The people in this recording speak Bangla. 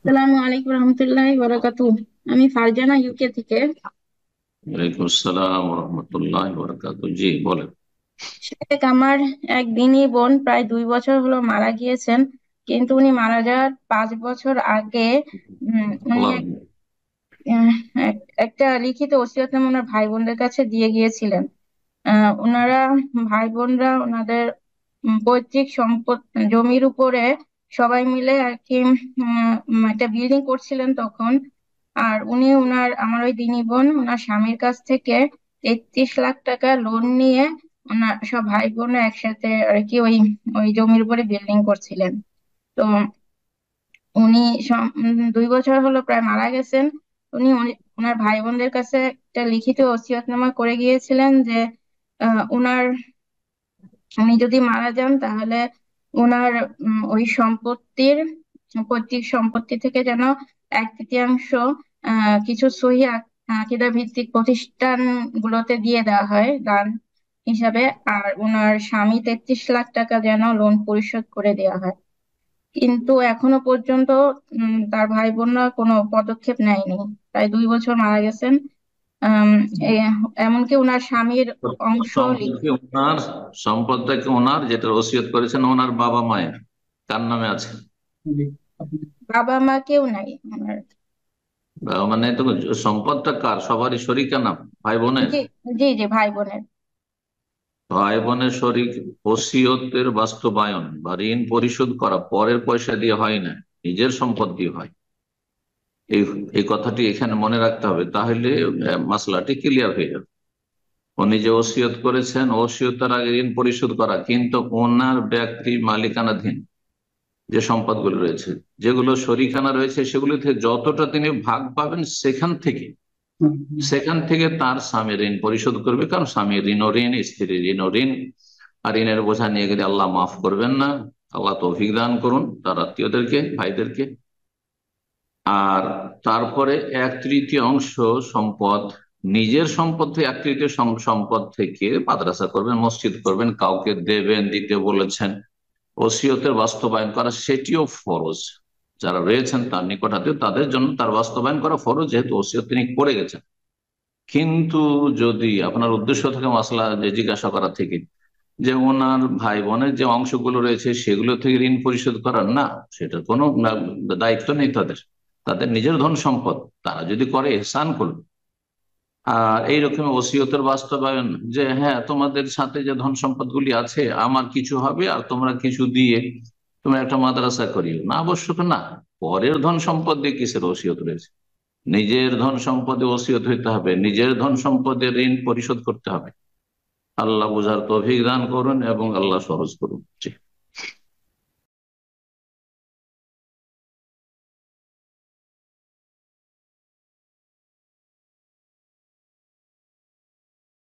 আসসালামু আলাইকুম রহমতুল্লাহি বারাকাতুহু। আমি ফারজানা ইউকে থেকে। ওয়ালাইকুম আসসালাম রহমতুল্লাহ বরকাত। জি বলেন। শেখ আমার এক দিনী বোন প্রায় 2 বছর হলো মারা গিয়েছেন। কিন্তু উনি মারা যাওয়ার 5 বছর আগে উনি আল্লাহ। আহ, একটা লিখিত ওসিয়তনামা ওনার ভাই বোনদের কাছে দিয়ে গিয়েছিলেন। ওনারা ভাই বোনরা ওনাদের পৈতৃক সম্পদ জমির উপরে সবাই মিলে আর কি একটা বিল্ডিং করছিলেন তখন। আর উনি আমার ওই দিনী বোন ওনার স্বামীর কাছ থেকে 33 লাখ টাকা লোন নিয়ে ওনার সব ভাই বোনরা একসাথে আর কি ওই ওই জমির উপরে বিল্ডিং করছিলেন। তো উনি 2 বছর হলো প্রায় মারা গেছেন। ওনার ভাই বোনদের কাছে একটা লিখিত ওসিয়তনামা করে গিয়েছিলেন যে উনার উনি যদি মারা যান তাহলে ওনার ওই পৈতৃক সম্পত্তি থেকে যেন 1/3 কিছু সহি আকীদা ভিত্তিক প্রতিষ্ঠান গুলোতে দিয়ে দেওয়া হয় দান হিসাবে। আর ওনার স্বামী 33 লাখ টাকা যেন লোন পরিশোধ করে দেওয়া হয়। কিন্তু এখনো পর্যন্ত তার ভাই বোনরা কোনো পদক্ষেপ নেয়নি। প্রায় 2 বছর মারা গেছেন। আম, এ- এমনকি ওনার স্বামীর অংশ সম্পত্তি ওনার, সম্পদটা কি ওনার, যেটা ওসিয়ত করেছেন ওনার বাবা মায়ের কার নামে আছে? বাবা মা কেউ নাই ওনার। বাবা মানে তো সম্পদটা কার? সবারই শরিকানা, ভাই বোনের। জি, জি, জি, ভাই বোনের। ভাই বোনের শরিক। ওসিয়তের বাস্তবায়ন বা ঋণ পরিশোধ করা পরের পয়সা দিয়ে হয় না, নিজের সম্পদ দিয়ে হয়। এই এই কথাটি এখানে মনে রাখতে হবে, তাহলে মাসলাটি ক্লিয়ার হয়ে যাবে। উনি যে ওসিয়ত করেছেন, ওসিয়তের আগে ঋণ পরিশোধ করা, কিন্তু ওনার ব্যক্তি মালিকানাধীন যে সম্পদগুলো রয়েছে, যেগুলো শরিকানা রয়েছে, সেগুলো থেকে যতটা তিনি ভাগ পাবেন সেখান থেকে তার স্বামী ঋণ পরিশোধ করবে। কারণ স্বামী ঋণ ও ঋণ, স্ত্রী ঋণ ও ঋণ। আর ঋণের বোঝা নিয়ে গেলে আল্লাহ মাফ করবেন না। আল্লাহ তৌফিক দান করুন তার আত্মীয়দেরকে, ভাইদেরকে। আর তারপরে 1/3 সম্পদ, নিজের সম্পদ থেকে 1/3 সম্পদ থেকে মাদ্রাসা করবেন, মসজিদ করবেন, কাউকে দেবেন, দিতে বলেছেন। ওসিয়তের বাস্তবায়ন করা সেটিও ফরজ। যারা রয়েছেন তার নিকটাত্মীয়, তাদের জন্য তার বাস্তবায়ন করা ফরজ, যেহেতু ওসিয়ত তিনি করে গেছেন। কিন্তু যদি আপনার উদ্দেশ্য থাকে মাসলা যে জিজ্ঞাসা করা থেকে, যে ওনার ভাই বোনের যে অংশগুলো রয়েছে সেগুলো থেকে ঋণ পরিশোধ করার, না, সেটা কোনো দায়িত্ব নেই তাদের। তাদের নিজের ধন সম্পদ, তারা যদি করে এহসান করবে। আর এইরকম ওসিয়তের বাস্তবায়ন, যে হ্যাঁ তোমাদের সাথে যে ধন সম্পদ গুলি আছে আমার কিছু হবে আর তোমরা কিছু দিয়ে তোমরা একটা মাদ্রাসা করিও, না, আবশ্যক না। পরের ধন সম্পদ দিয়ে কিসের ওসিয়ত রয়েছে? নিজের ধন সম্পদে ওসিয়ত হইতে হবে, নিজের ধন সম্পদে ঋণ পরিশোধ করতে হবে। আল্লাহ বুঝার তৌফিক দান করুন এবং আল্লাহ সহজ করুন। জি।